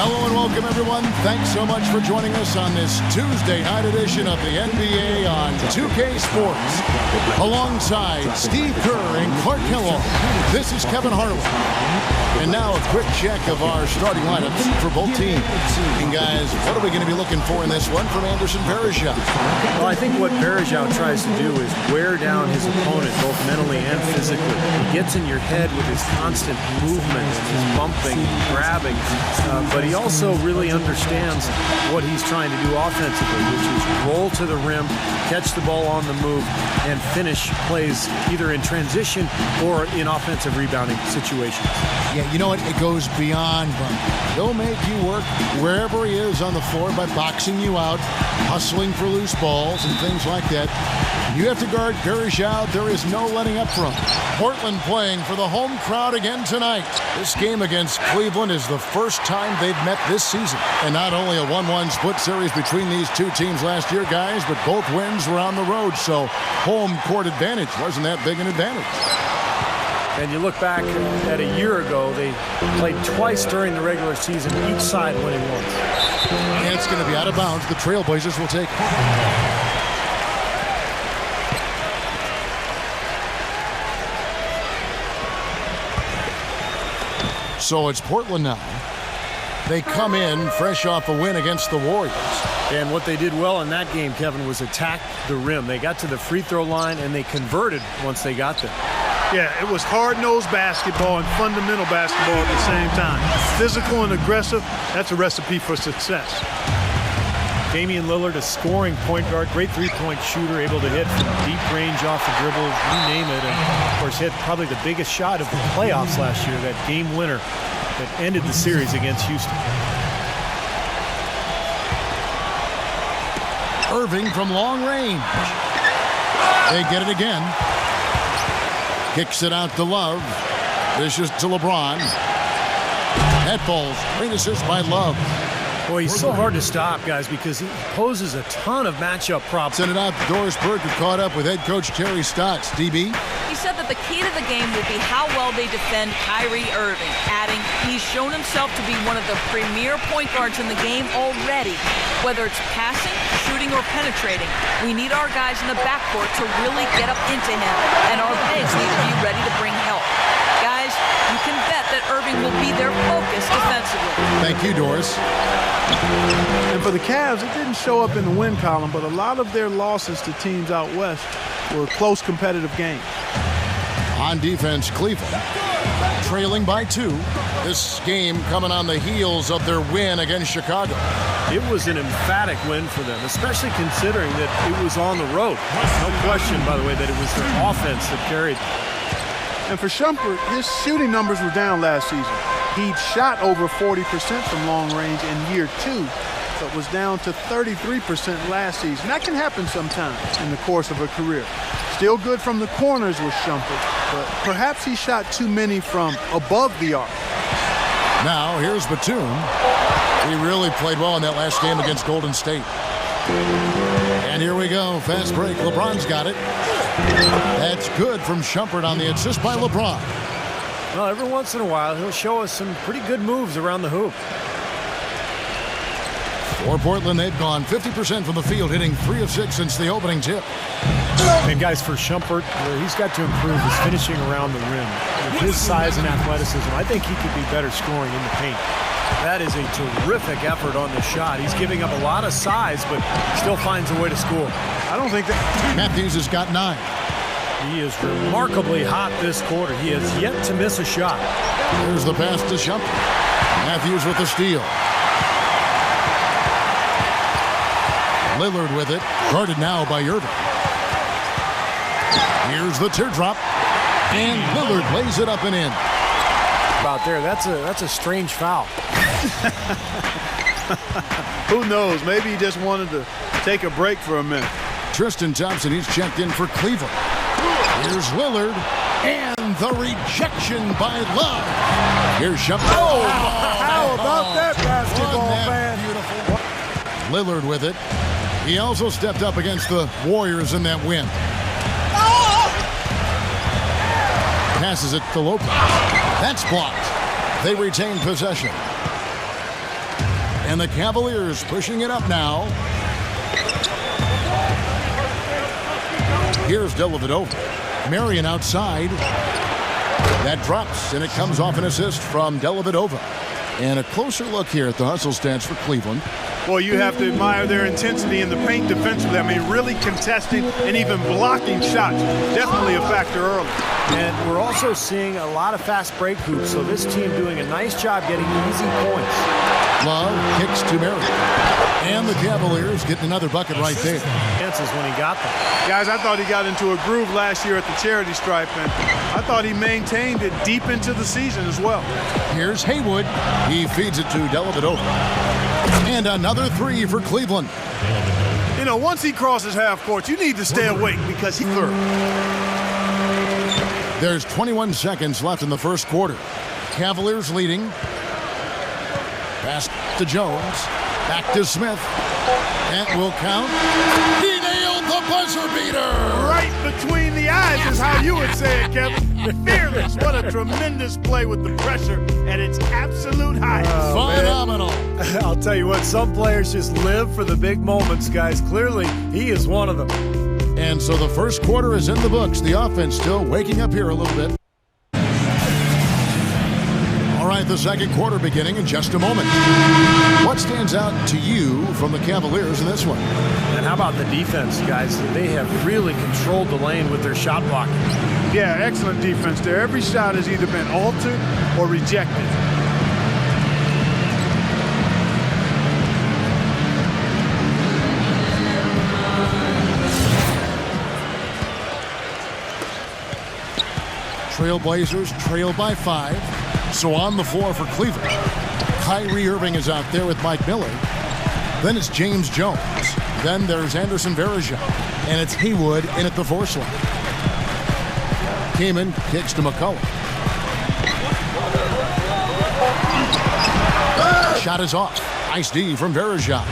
Hello and welcome, everyone. Thanks so much for joining us on this Tuesday night edition of the NBA on 2K Sports. Alongside Steve Kerr and Clark Kellogg, this is Kevin Harlan. And now a quick check of our starting lineups for both teams. And guys, what are we going to be looking for in this one from Anderson Varejao? Well, I think what Varejao tries to do is wear down his opponent both mentally and physically. He gets in your head with his constant movement and his bumping and grabbing, but he also really understands what he's trying to do offensively, which is roll to the rim, catch the ball on the move, and finish plays either in transition or in offensive rebounding situations. Yeah, you know what? It goes beyond bumping. He'll make you work wherever he is on the floor by boxing you out, hustling for loose balls and things like that. You have to guard Varejao. There is no letting up from him. Portland playing for the home crowd again tonight. This game against Cleveland is the first time they've met this season. And not only a 1-1 split series between these two teams last year, guys, but both wins were on the road. So home court advantage wasn't that big an advantage. And you look back at a year ago, they played twice during the regular season, each side winning once. And it's going to be out of bounds. The Trailblazers will take it. So it's Portland now. They come in fresh off a win against the Warriors. And what they did well in that game, Kevin, was attack the rim. They got to the free throw line, and they converted once they got there. Yeah, it was hard-nosed basketball and fundamental basketball at the same time. Physical and aggressive, that's a recipe for success. Damian Lillard, a scoring point guard, great three-point shooter, able to hit from deep range off the dribble, you name it. And, of course, hit probably the biggest shot of the playoffs last year, that game winner that ended the series against Houston. Irving from long range. They get it again. Kicks it out to Love. Dishes to LeBron. Net balls. Great assist by Love. Boy, he's so hard to stop, guys, because he poses a ton of matchup problems. Send it out to Doris Burke, caught up with head coach Terry Stotts. DB? He said that the key to the game will be how well they defend Kyrie Irving, adding he's shown himself to be one of the premier point guards in the game already. Whether it's passing, shooting, or penetrating, we need our guys in the backcourt to really get up into him, and our bigs need to be ready to bring help. Guys, you can bet that Irving will be their focus defensively. Thank you, Doris. And for the Cavs, it didn't show up in the win column, but a lot of their losses to teams out west were close competitive games. On defense, Cleveland trailing by 2. This game coming on the heels of their win against Chicago. It was an emphatic win for them, especially considering that it was on the road. No question, by the way, that it was their offense that carried them. And for Shumpert, his shooting numbers were down last season. He'd shot over 40% from long range in year 2, but was down to 33% last season. That can happen sometimes in the course of a career. Still good from the corners with Shumpert, but perhaps he shot too many from above the arc. Now, here's Batum. He really played well in that last game against Golden State. And here we go. Fast break. LeBron's got it. That's good from Shumpert on the assist by LeBron. Well, every once in a while, he'll show us some pretty good moves around the hoop. For Portland, they've gone 50% from the field, hitting 3 of 6 since the opening tip. And guys, for Shumpert, he's got to improve his finishing around the rim. With his size and athleticism, I think he could be better scoring in the paint. That is a terrific effort on the shot. He's giving up a lot of size, but still finds a way to score. I don't think that... Matthews has got 9. He is remarkably hot this quarter. He has yet to miss a shot. Here's the pass to Shumpert. Matthews with the steal. Lillard with it. Guarded now by Irving. Here's the teardrop. And Lillard lays it up and in. About there, that's a strange foul. Who knows? Maybe he just wanted to take a break for a minute. Tristan Thompson, he's checked in for Cleveland. Here's Lillard. And the rejection by Love. Here's Shumpert. Oh, how about that basketball, man? Beautiful. Lillard with it. He also stepped up against the Warriors in that win. Passes it to Lopez. That's blocked. They retain possession. And the Cavaliers pushing it up now. Here's Dellavedova. Marion outside. That drops, and it comes off an assist from Dellavedova. And a closer look here at the hustle stats for Cleveland. Well, you have to admire their intensity in the paint defensively. I mean, really contesting and even blocking shots. Definitely a factor early. And we're also seeing a lot of fast break hoops, so this team doing a nice job getting easy points. Love kicks to Marion. And the Cavaliers getting another bucket right there. Chances when he got them. Guys, I thought he got into a groove last year at the charity stripe, and I thought he maintained it deep into the season as well. Here's Haywood. He feeds it to Dellavedova. And another three for Cleveland. You know, once he crosses half court, you need to stay awake because he's third. There's 21 seconds left in the first quarter. Cavaliers leading. Pass to Jones. Back to Smith. That will count. He nailed the buzzer beater. Right between the eyes is how you would say it, Kevin. Fearless. What a tremendous play with the pressure at its absolute highest. Phenomenal. I'll tell you what, some players just live for the big moments, guys. Clearly, he is one of them. And so the first quarter is in the books. The offense still waking up here a little bit. All right, the second quarter beginning in just a moment. What stands out to you from the Cavaliers in this one? And how about the defense, guys? They have really controlled the lane with their shot blocking. Yeah, excellent defense there. Every shot has either been altered or rejected. Trailblazers trail by 5. So on the floor for Cleveland, Kyrie Irving is out there with Mike Miller. Then it's James Jones. Then there's Anderson Varejao. And it's Haywood in at the force line. Kaman kicks to McCullough. Shot is off. Nice D from Varejao.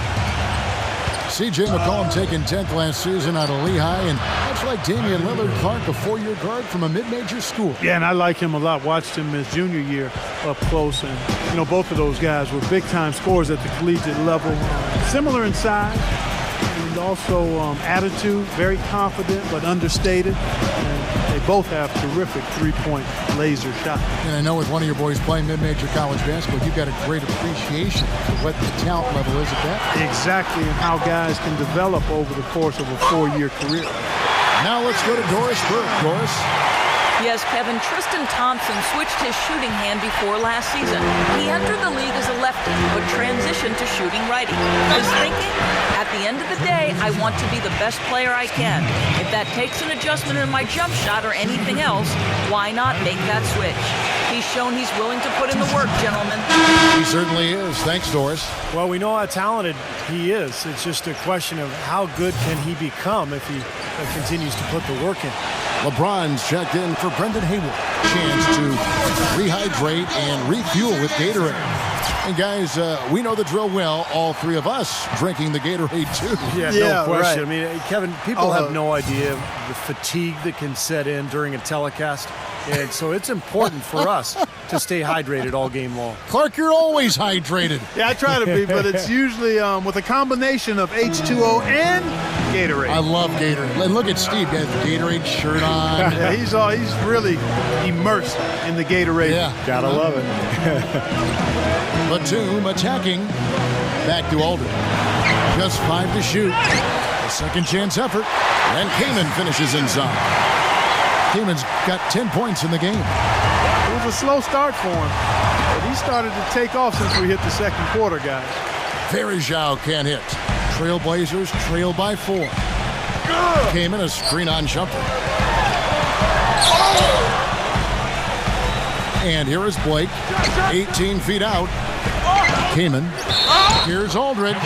C.J. McCollum taken 10th last season out of Lehigh, and much like Damian Lillard, Clark, a 4-year guard from a mid-major school. Yeah, and I like him a lot. Watched him his junior year up close, and you know, both of those guys were big-time scorers at the collegiate level. Similar in size and also attitude, very confident but understated. And they both have terrific three-point laser shots. And I know with one of your boys playing mid-major college basketball, you've got a great appreciation for what the talent level is at that. Exactly, and how guys can develop over the course of a 4-year career. Now let's go to Doris Burke. Doris? Yes, Kevin, Tristan Thompson switched his shooting hand before last season. He entered the league as a lefty, but transitioned to shooting righty. His thinking? At the end of the day, I want to be the best player I can. If that takes an adjustment in my jump shot or anything else, why not make that switch? He's shown he's willing to put in the work, gentlemen. He certainly is. Thanks, Doris. Well, we know how talented he is. It's just a question of how good can he become if he continues to put the work in. LeBron's checked in for Brendan Haywood. Chance to rehydrate and refuel with Gatorade. And guys, we know the drill well. All three of us drinking the Gatorade too. Yeah, no question. Right. I mean, Kevin, people have no idea the fatigue that can set in during a telecast. And so it's important for us to stay hydrated all game long. Clark, you're always hydrated. Yeah, I try to be, but it's usually with a combination of H2O and Gatorade. I love Gatorade. And look at Steve, got the Gatorade shirt on. Yeah, he's really immersed in the Gatorade. Yeah. Gotta love it. Batum attacking. Back to Aldridge. Just 5 to shoot. A second chance effort. And Kaman finishes inside. Kaman's got 10 points in the game. It was a slow start for him, but he started to take off since we hit the second quarter, guys. Varejao can't hit. Trailblazers trail by 4. Kaman a screen on jumper. And here is Blake, 18 feet out. Kaman. Here's Aldridge.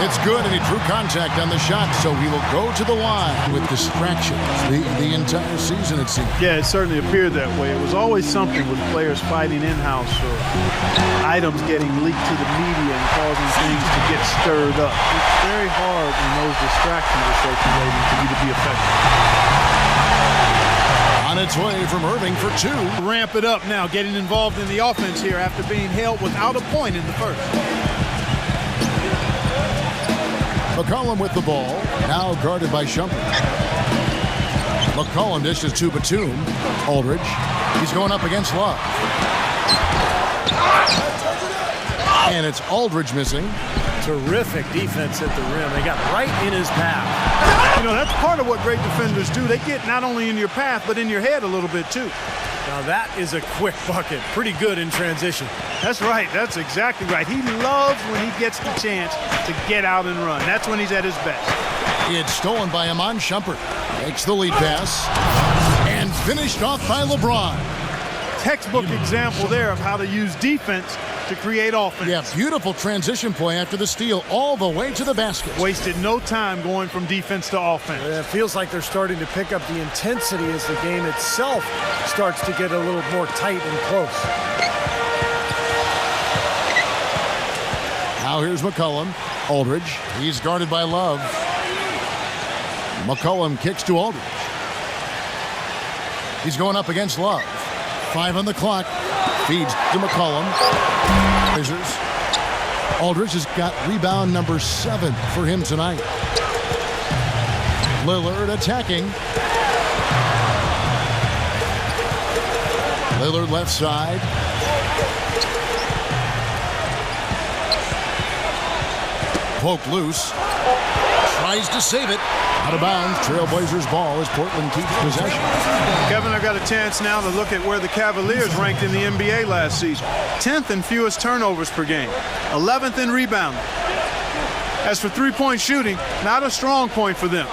It's good, and he drew contact on the shot, so he will go to the line with distractions the entire season, it seems. Yeah, it certainly appeared that way. It was always something with players fighting in-house or items getting leaked to the media and causing things to get stirred up. It's very hard when those distractions are circulating for you to be effective. On its way from Irving for 2. Ramp it up now, getting involved in the offense here after being held without a point in the first. McCollum with the ball. Now guarded by Shumpert. McCollum dishes to Batum. Aldridge. He's going up against Love. And it's Aldridge missing. Terrific defense at the rim. They got right in his path. You know, that's part of what great defenders do. They get not only in your path, but in your head a little bit too. Now that is a quick bucket. Pretty good in transition. That's right. That's exactly right. He loves when he gets the chance to get out and run. That's when he's at his best. It's stolen by Iman Shumpert. Makes the lead pass. And finished off by LeBron. Textbook example there of how to use defense to create offense. Yeah, beautiful transition play after the steal all the way to the basket. Wasted no time going from defense to offense. It feels like they're starting to pick up the intensity as the game itself starts to get a little more tight and close. Now here's McCollum. Aldridge. He's guarded by Love. McCollum kicks to Aldridge. He's going up against Love. 5 on the clock. Feeds to McCollum. Aldridge has got rebound number 7 for him tonight. Lillard attacking. Lillard left side. Poked loose. Tries to save it. Out of bounds. Trailblazers ball as Portland keeps possession. Kevin, I've got a chance now to look at where the Cavaliers ranked in the NBA last season. 10th in fewest turnovers per game. 11th in rebounding. As for three-point shooting, not a strong point for them.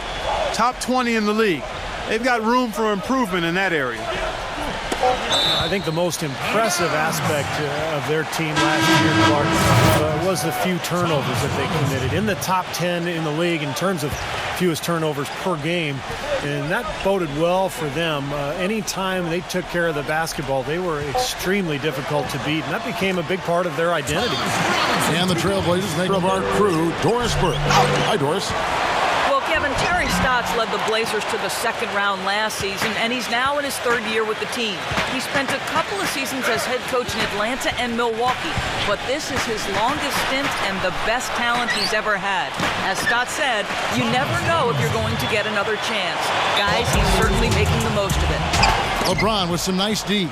Top 20 in the league. They've got room for improvement in that area. I think the most impressive aspect of their team last year, Clark, was the few turnovers that they committed. In the top 10 in the league in terms of fewest turnovers per game, and that boded well for them. Anytime they took care of the basketball, they were extremely difficult to beat, and that became a big part of their identity. And the Trailblazers make of our crew, Doris Burke. Hi, Doris. Well, Kevin, Terry Stotts led the Blazers to the second round last season, and he's now in his 3rd year with the team. He spent a couple of seasons as head coach in Atlanta and Milwaukee, but this is his longest stint and the best talent he's ever had. As Stotts said, you never know if you're going to get another chance. Guys, he's certainly making the most of it. LeBron with some nice D.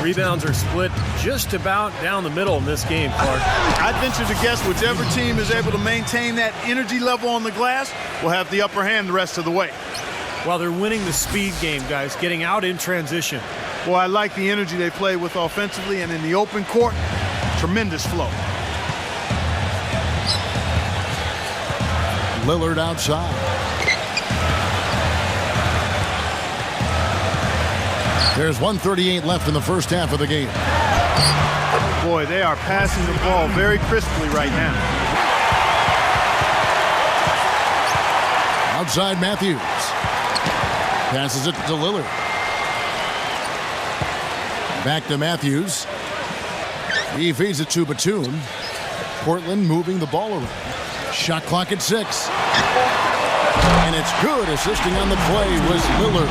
Rebounds are split just about down the middle in this game, Clark. I'd venture to guess whichever team is able to maintain that energy level on the glass will have the upper hand the rest of the way. While they're winning the speed game, guys, getting out in transition. Well, I like the energy they play with offensively, and in the open court, tremendous flow. Lillard outside. There's 1:38 left in the first half of the game. Boy, they are passing the ball very crisply right now. Outside Matthews. Passes it to Lillard. Back to Matthews. He feeds it to Batum. Portland moving the ball around. Shot clock at 6. And it's good. Assisting on the play was Lillard.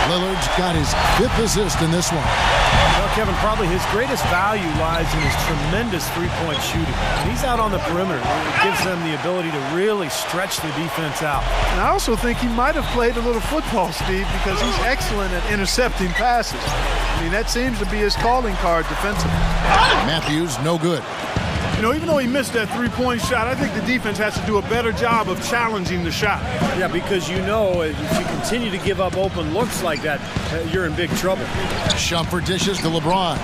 Lillard's got his 5th assist in this one. Well, Kevin, probably his greatest value lies in his tremendous three-point shooting. When he's out on the perimeter, it gives them the ability to really stretch the defense out. And I also think he might have played a little football, Steve, because he's excellent at intercepting passes. I mean, that seems to be his calling card defensively. Matthews, no good. You know, even though he missed that three-point shot, I think the defense has to do a better job of challenging the shot. Yeah, because you know if you continue to give up open looks like that, you're in big trouble. Shumpert dishes to LeBron.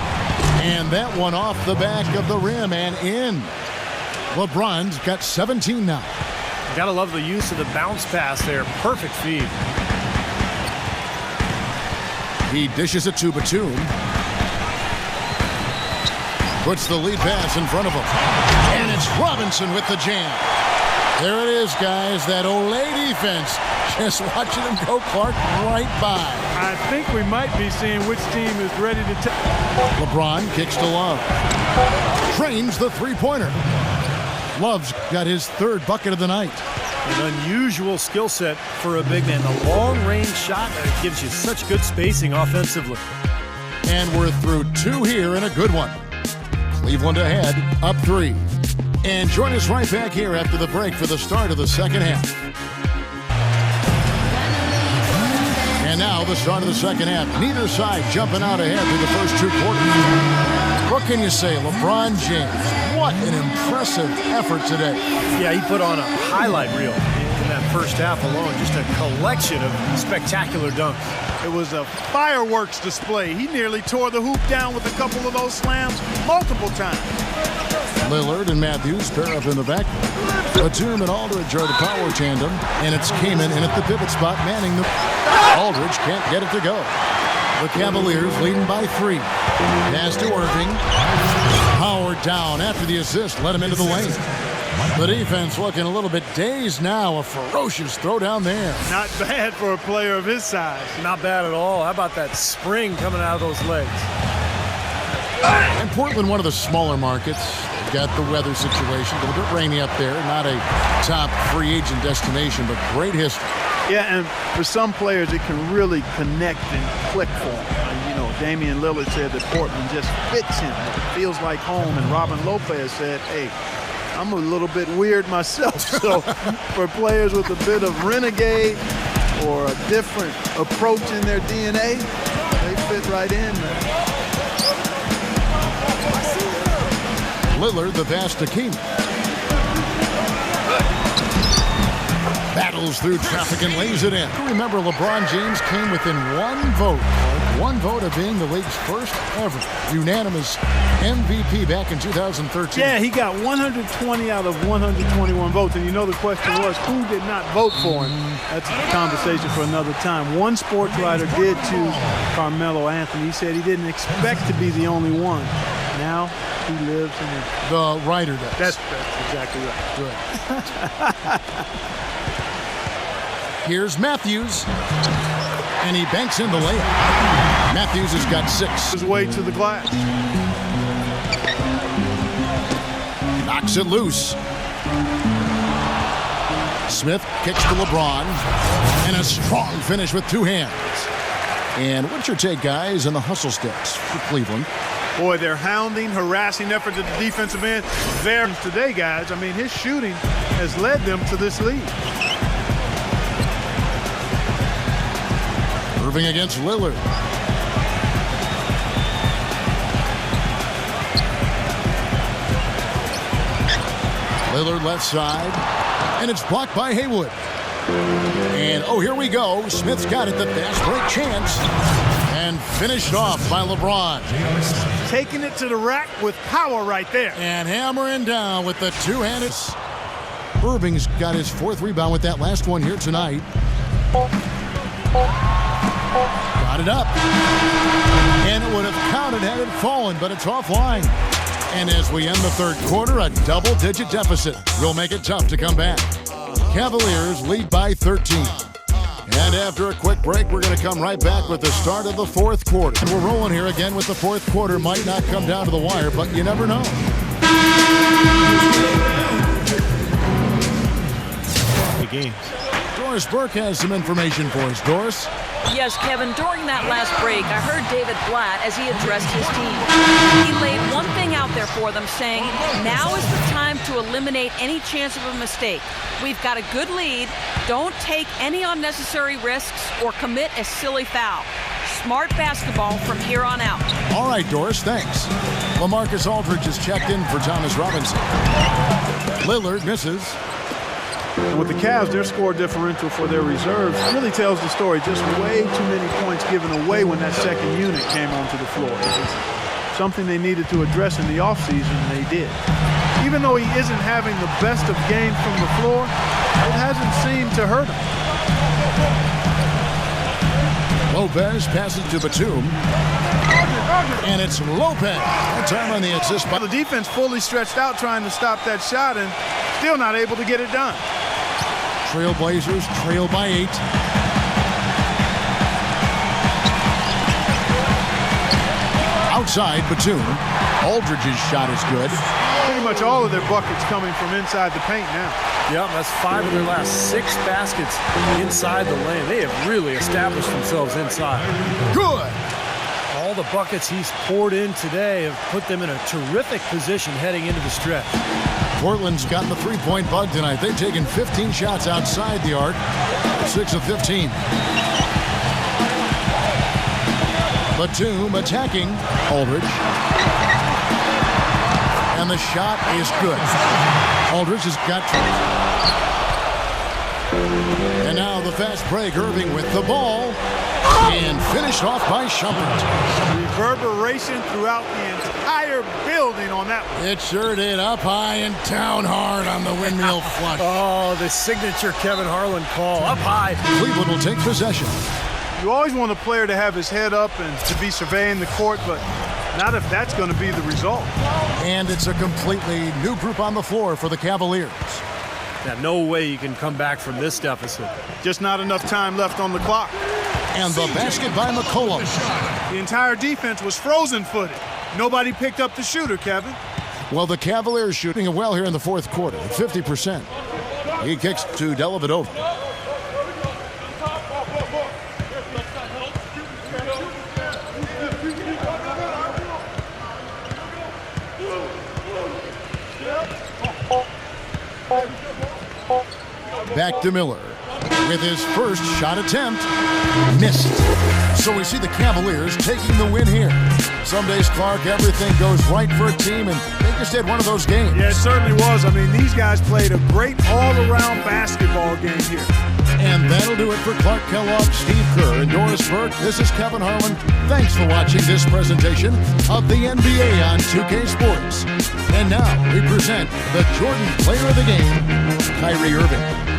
And that one off the back of the rim and in. LeBron's got 17 now. You gotta love the use of the bounce pass there. Perfect feed. He dishes it to Batum. Puts the lead pass in front of him. And it's Robinson with the jam. There it is, guys. That Olay defense. Just watching him go, Clark, right by. I think we might be seeing which team is ready to take. LeBron kicks to Love. Trains the three-pointer. Love's got his 3rd bucket of the night. An unusual skill set for a big man. The long-range shot gives you such good spacing offensively. And we're through 2 here and a good one. Cleveland ahead, up 3. And join us right back here after the break for the start of the second half. And now the start of the second half. Neither side jumping out ahead through the first two quarters. What can you say? LeBron James, what an impressive effort today. Yeah, he put on a highlight reel in that first half alone. Just a collection of spectacular dunks. It was a fireworks display. He nearly tore the hoop down with a couple of those slams multiple times. Lillard and Matthews pair up in the back. Batum and Aldridge are the power tandem, and it's Kaman in at the pivot spot, manning the... Aldridge can't get it to go. The Cavaliers leading by 3. Pass to Irving. Howard down after the assist, let him into the lane. The defense looking a little bit dazed now. A ferocious throw down there. Not bad for a player of his size. Not bad at all. How about that spring coming out of those legs? And Portland, one of the smaller markets. They've got the weather situation. A little bit rainy up there. Not a top free agent destination, but great history. Yeah, and for some players, it can really connect and click for them. And, you know, Damian Lillard said that Portland just fits him. It feels like home. And Robin Lopez said, hey, I'm a little bit weird myself. So for players with a bit of renegade or a different approach in their DNA, they fit right in. Lillard, the pass to King. Battles through traffic and lays it in. Remember, LeBron James came within one vote of being the league's first ever unanimous MVP back in 2013. Yeah, he got 120 out of 121 votes. And you know the question was, who did not vote for him? That's a conversation for another time. One sports writer did choose Carmelo Anthony. He said he didn't expect to be the only one. Now he lives in it. The writer does. That's exactly right. Good. Here's Matthews. And he banks in the layup. Matthews has got 6. His way to the glass. Knocks it loose. Smith kicks to LeBron. And a strong finish with 2 hands. And what's your take, guys, on the hustle sticks for Cleveland? Boy, they're hounding, harassing efforts at the defensive end. There today, guys, I mean, his shooting has led them to this lead. Irving against Lillard. Lillard left side. And it's blocked by Haywood. And, oh, here we go. Smith's got it. The fast break chance. And finished off by LeBron. Taking it to the rack with power right there. And hammering down with the two-handed. Irving's got his 4th rebound with that last one here tonight. Got it up. And it would have counted had it fallen, but it's offline. And as we end the third quarter, a double-digit deficit will make it tough to come back. Cavaliers lead by 13. And after a quick break, we're going to come right back with the start of the 4th quarter. And we're rolling here again with the 4th quarter. Might not come down to the wire, but you never know. The games. Doris Burke has some information for us. Doris? Yes, Kevin, during that last break, I heard David Blatt as he addressed his team. He laid one thing out there for them, saying, now is the time to eliminate any chance of a mistake. We've got a good lead. Don't take any unnecessary risks or commit a silly foul. Smart basketball from here on out. All right, Doris, thanks. LaMarcus Aldridge is checked in for Thomas Robinson. Lillard misses. And with the Cavs, their score differential for their reserves really tells the story. Just way too many points given away when that second unit came onto the floor. It's something they needed to address in the offseason, and they did. Even though he isn't having the best of games from the floor, it hasn't seemed to hurt him. Lopez passes to Batum. And it's Lopez. That time on the assist. The defense fully stretched out trying to stop that shot and still not able to get it done. Trailblazers trail by 8. Outside, Batum. Aldridge's shot is good. Pretty much all of their buckets coming from inside the paint now. Yep, that's 5 of their last 6 baskets inside the lane. They have really established themselves inside. Good. All the buckets he's poured in today have put them in a terrific position heading into the stretch. Portland's gotten the three-point bug tonight. They've taken 15 shots outside the arc, 6 of 15. Batum attacking Aldridge. And the shot is good. Aldridge has got and now the fast break. Irving with the ball. And finished off by Shumpert. Reverberation throughout the entire building on that one. It sure did. Up high and down hard on the windmill flush. Oh, the signature Kevin Harlan call. Up high. Cleveland will take possession. You always want a player to have his head up and to be surveying the court, but not if that's going to be the result. And it's a completely new group on the floor for the Cavaliers. Yeah, no way you can come back from this deficit. Just not enough time left on the clock. And the basket by McCollum. The entire defense was frozen-footed. Nobody picked up the shooter, Kevin. Well, the Cavaliers shooting it well here in the fourth quarter, 50%. He kicks to Dellavedova. Back to Miller with his first shot attempt. Missed. So we see the Cavaliers taking the win here. Some days, Clark, everything goes right for a team, and they just had one of those games. Yeah, it certainly was. I mean, these guys played a great all-around basketball game here. And that'll do it for Clark Kellogg, Steve Kerr, and Doris Burke. This is Kevin Harlan. Thanks for watching this presentation of the NBA on 2K Sports. And now we present the Jordan Player of the Game, Kyrie Irving.